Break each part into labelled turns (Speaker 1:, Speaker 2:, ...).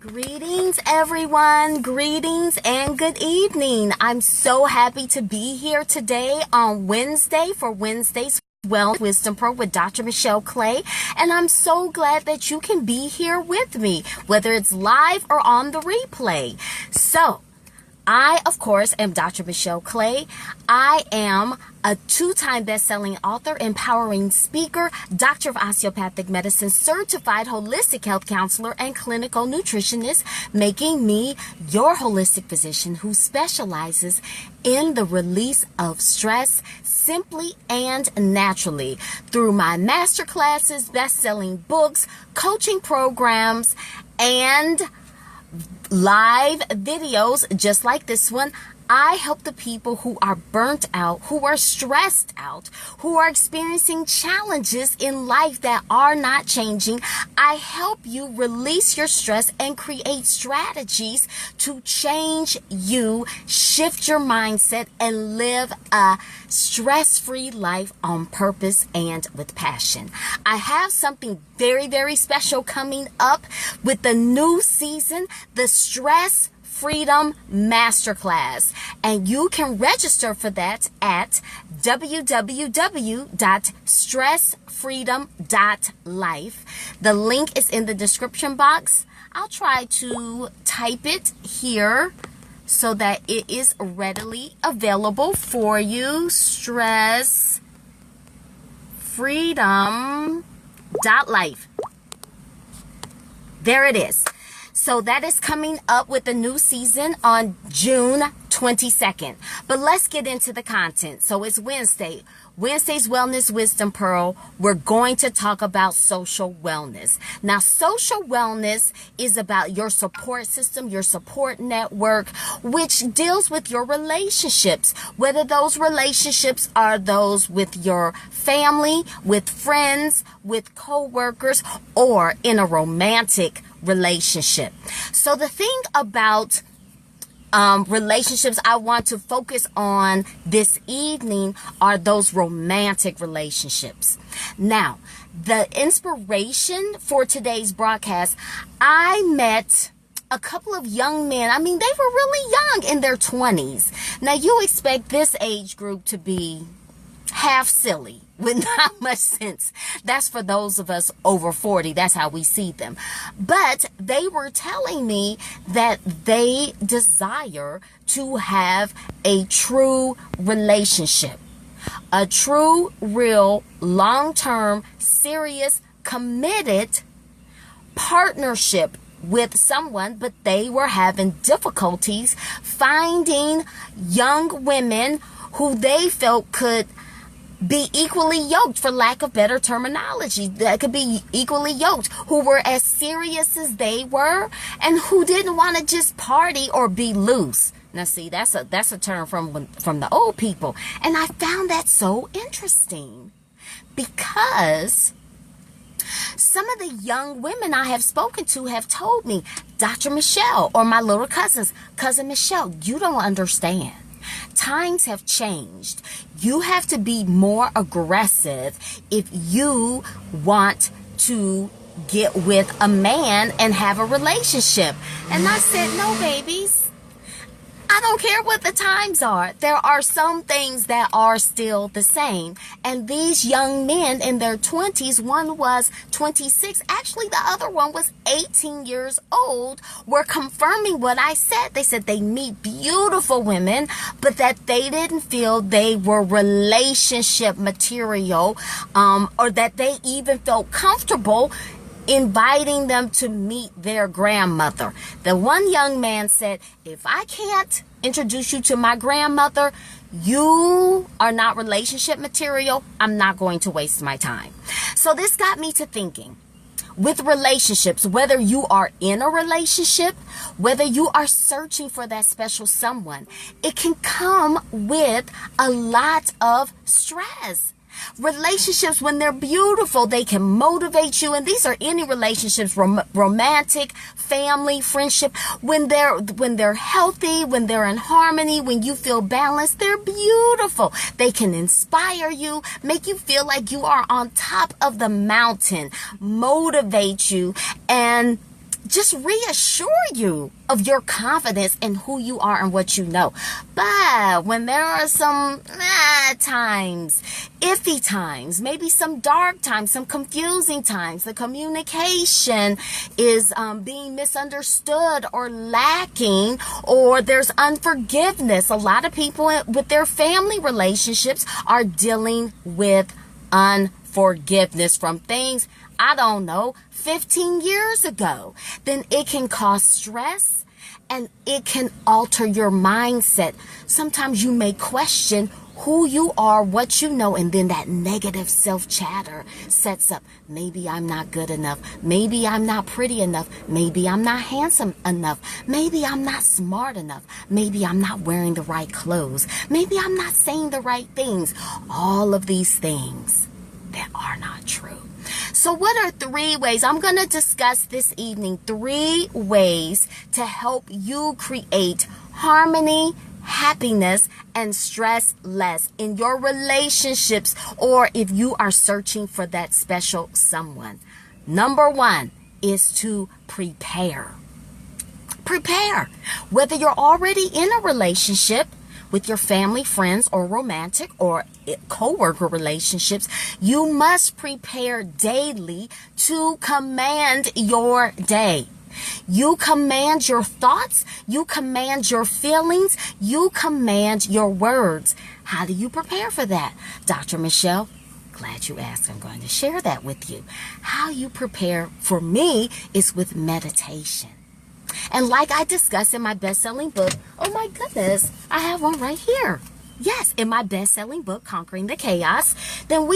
Speaker 1: Greetings, everyone. Greetings and good evening. I'm so happy to be here today on Wednesday for Wednesday's Wellness Wisdom Pro with Dr. Michelle Clay. And I'm so glad that you can be here with me, whether it's live or on the replay. So, I, of course, am Dr. Michelle Clay. I am a two-time best-selling author, empowering speaker, doctor of osteopathic medicine, certified holistic health counselor, and clinical nutritionist, making me your holistic physician who specializes in the release of stress simply and naturally through my masterclasses, best-selling books, coaching programs, and live videos just like this one. I help the people who are burnt out, who are stressed out, who are experiencing challenges in life that are not changing. I help you release your stress and create strategies to change you, shift your mindset, and live a stress-free life on purpose and with passion. I have something very, very special coming up with the new season, the Stress Freedom Masterclass, and you can register for that at www.stressfreedom.life. The link is in the description box. I'll try to type it here so that it is readily available for you. Stressfreedom.life. There it is. So that is coming up with the new season on June 22nd. But let's get into the content. So it's Wednesday. Wednesday's Wellness Wisdom Pearl. We're going to talk about social wellness. Now, social wellness is about your support system, your support network, which deals with your relationships, whether those relationships are those with your family, with friends, with coworkers, or in a romantic relationship. So the thing about relationships I want to focus on this evening are those romantic relationships. Now, the inspiration for today's broadcast, I met a couple of young men. I mean, they were really young, in their 20s. Now, you expect this age group to be half silly with not much sense. That's for those of us over 40. That's how we see them. But they were telling me that they desire to have a true relationship, a true, real, long-term, serious, committed partnership with someone, but they were having difficulties finding young women who they felt could be equally yoked, for lack of better terminology, that could be equally yoked, who were as serious as they were and who didn't want to just party or be loose. Now, see, that's a term from the old people, and I found that so interesting because some of the young women I have spoken to have told me, Dr. Michelle, or my little cousins, Cousin Michelle, you don't understand. Times have changed. You have to be more aggressive if you want to get with a man and have a relationship. And I said, no, babies. I don't care what the times are. There are some things that are still the same. And these young men in their 20s, one was 26, actually the other one was 18 years old, were confirming what I said. They said they meet beautiful women, but that they didn't feel they were relationship material, or that they even felt comfortable inviting them to meet their grandmother. The one young man said, if I can't introduce you to my grandmother, you are not relationship material. I'm not going to waste my time. So this got me to thinking, with relationships, whether you are in a relationship, whether you are searching for that special someone, it can come with a lot of stress. Relationships, when they're beautiful, they can motivate you. And these are any relationships, romantic, family, friendship. When they're healthy, when they're in harmony, when you feel balanced, they're beautiful. They can inspire you, make you feel like you are on top of the mountain, motivate you, and just reassure you of your confidence in who you are and what you know. But when there are some times, iffy times, maybe some dark times, some confusing times, the communication is being misunderstood or lacking, or there's unforgiveness. A lot of people with their family relationships are dealing with unforgiveness from things, I don't know, 15 years ago. Then it can cause stress and it can alter your mindset. Sometimes you may question who you are, what you know, and then that negative self-chatter sets up. Maybe I'm not good enough. Maybe I'm not pretty enough. Maybe I'm not handsome enough. Maybe I'm not smart enough. Maybe I'm not wearing the right clothes. Maybe I'm not saying the right things. All of these things that are not true. So what are 3 ways? I'm going to discuss this evening 3 ways to help you create harmony, happiness, and stress less in your relationships, or if you are searching for that special someone. Number 1 is to prepare. Prepare. Whether you're already in a relationship with your family, friends, or romantic or co-worker relationships, you must prepare daily to command your day. You command your thoughts, you command your feelings, you command your words. How do you prepare for that? Dr. Michelle, glad you asked. I'm going to share that with you. How you prepare for me is with meditation. And like I discussed in my best-selling book, oh my goodness, I have one right here. Yes, in my best-selling book, Conquering the Chaos, then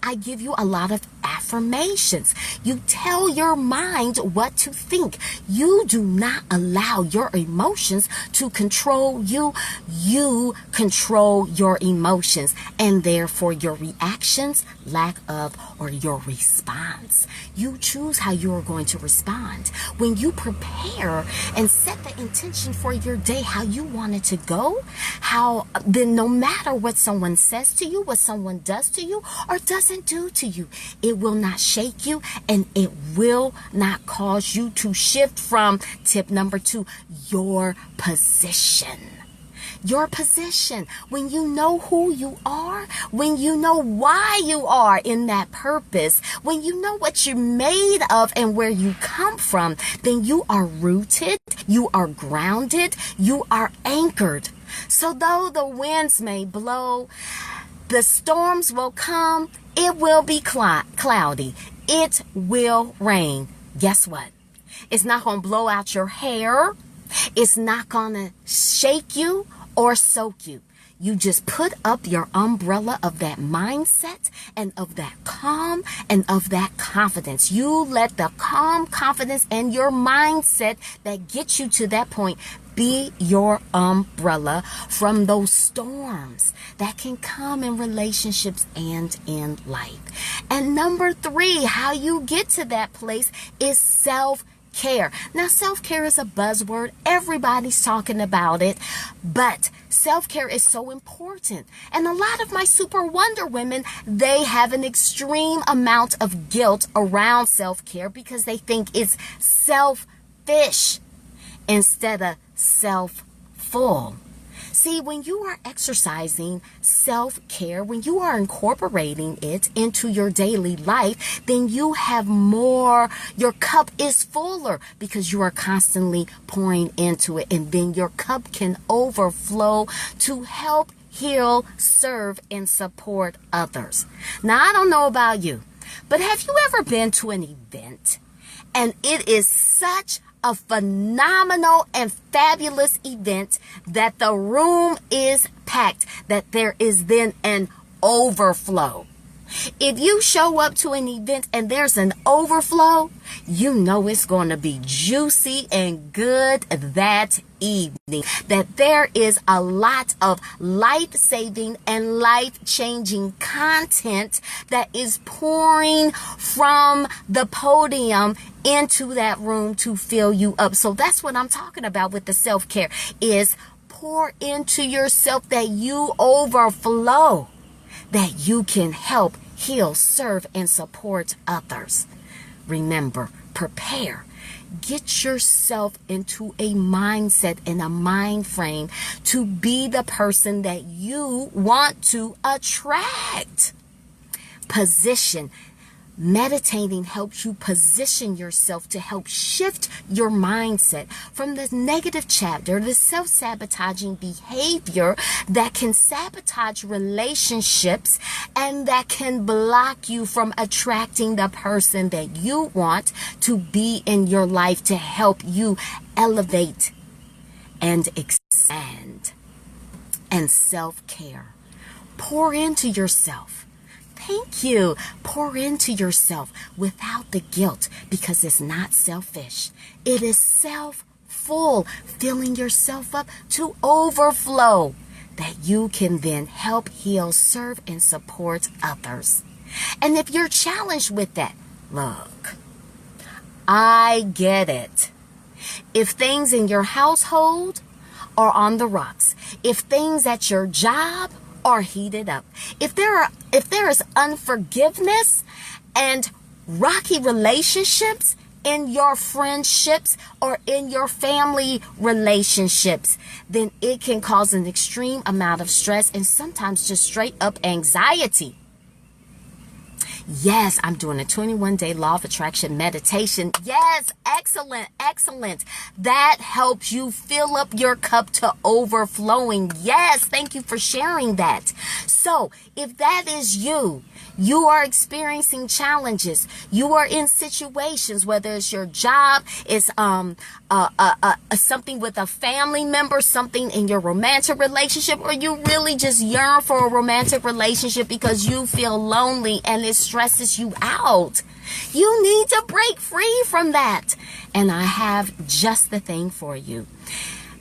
Speaker 1: I give you a lot of affirmations. You tell your mind what to think. You do not allow your emotions to control you. You control your emotions, and therefore your reactions, lack of, or your response. You choose how you are going to respond. When you prepare and set the intention for your day, how you want it to go, then no matter what someone says to you, what someone does to you or doesn't do to you, it will not shake you, and it will not cause you to shift from tip number 2, your position. Your position. When you know who you are, when you know why you are in that purpose, when you know what you're made of and where you come from, then you are rooted, you are grounded, you are anchored. So though the winds may blow, the storms will come, it will be cloudy, it will rain. Guess what? It's not going to blow out your hair. It's not going to shake you or soak you. You just put up your umbrella of that mindset and of that calm and of that confidence. You let the calm, confidence, and your mindset that gets you to that point be your umbrella from those storms that can come in relationships and in life. And number 3, how you get to that place is self-care. Now, self-care is a buzzword. Everybody's talking about it, but self-care is so important. And a lot of my super wonder women, they have an extreme amount of guilt around self-care because they think it's selfish instead of self-full. See, when you are exercising self-care, when you are incorporating it into your daily life, then you have more, your cup is fuller because you are constantly pouring into it, and then your cup can overflow to help heal, serve, and support others. Now, I don't know about you, but have you ever been to an event and it is such a phenomenal and fabulous event that the room is packed, that there is then an overflow? If you show up to an event and there's an overflow, you know it's going to be juicy and good that evening. That there is a lot of life-saving and life-changing content that is pouring from the podium into that room to fill you up. So that's what I'm talking about with the self-care, is pour into yourself that you overflow, that you can help, heal, serve, and support others. Remember, prepare. Get yourself into a mindset and a mind frame to be the person that you want to attract. Position. Meditating helps you position yourself to help shift your mindset from the negative chapter, the self-sabotaging behavior that can sabotage relationships and that can block you from attracting the person that you want to be in your life to help you elevate and expand. And self-care. Pour into yourself. Thank you. Pour into yourself without the guilt, because it's not selfish. It is self-full, filling yourself up to overflow that you can then help, heal, serve, and support others. And if you're challenged with that, look, I get it. If things in your household are on the rocks, if things at your job are heated up, if there is unforgiveness and rocky relationships in your friendships or in your family relationships, then it can cause an extreme amount of stress and sometimes just straight up anxiety. Yes, I'm doing a 21-day law of attraction meditation. Yes, excellent, excellent. That helps you fill up your cup to overflowing. Yes, thank you for sharing that. So, if that is you, you are experiencing challenges. You are in situations, whether it's your job, it's something with a family member, something in your romantic relationship, or you really just yearn for a romantic relationship because you feel lonely and it stresses you out. You need to break free from that. And I have just the thing for you.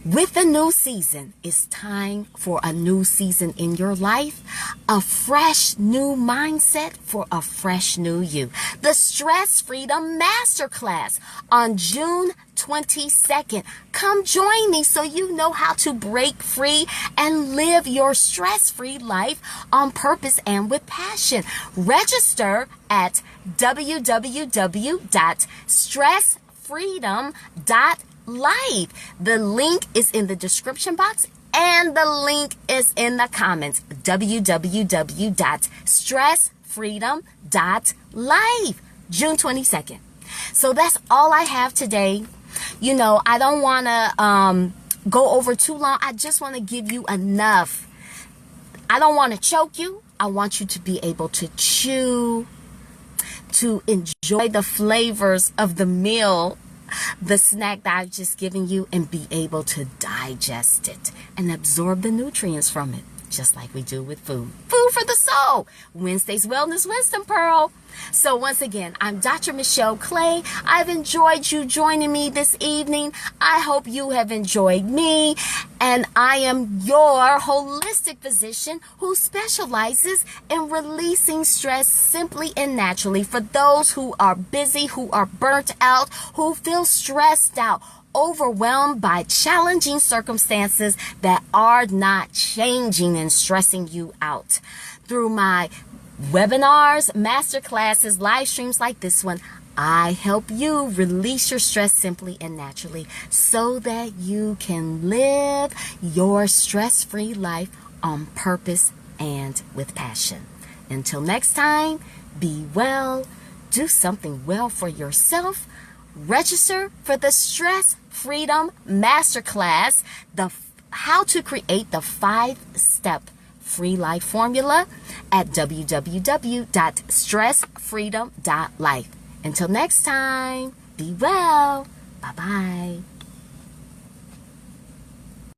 Speaker 1: With the new season, it's time for a new season in your life, a fresh new mindset for a fresh new you. The Stress Freedom Masterclass on June 22nd. Come join me so you know how to break free and live your stress-free life on purpose and with passion. Register at www.stressfreedom.life. The link is in the description box and the link is in the comments. www.stressfreedom.life. June 22nd. So that's all I have today. You know, I don't want to go over too long. I just want to give you enough. I don't want to choke you. I want you to be able to chew, to enjoy the flavors of the meal, the snack that I've just given you, and be able to digest it and absorb the nutrients from it, just like we do with food. Food for the soul. Wednesday's Wellness Wisdom Pearl. So once again, I'm Dr. Michelle Clay. I've enjoyed you joining me this evening. I hope you have enjoyed me. And I am your holistic physician who specializes in releasing stress simply and naturally for those who are busy, who are burnt out, who feel stressed out, overwhelmed by challenging circumstances that are not changing and stressing you out. Through my webinars, masterclasses, live streams like this one, I help you release your stress simply and naturally so that you can live your stress-free life on purpose and with passion. Until next time, be well, do something well for yourself. Register for the Stress Freedom Masterclass, how to create the 5-step free life formula at www.stressfreedom.life. Until next time, be well. Bye-bye.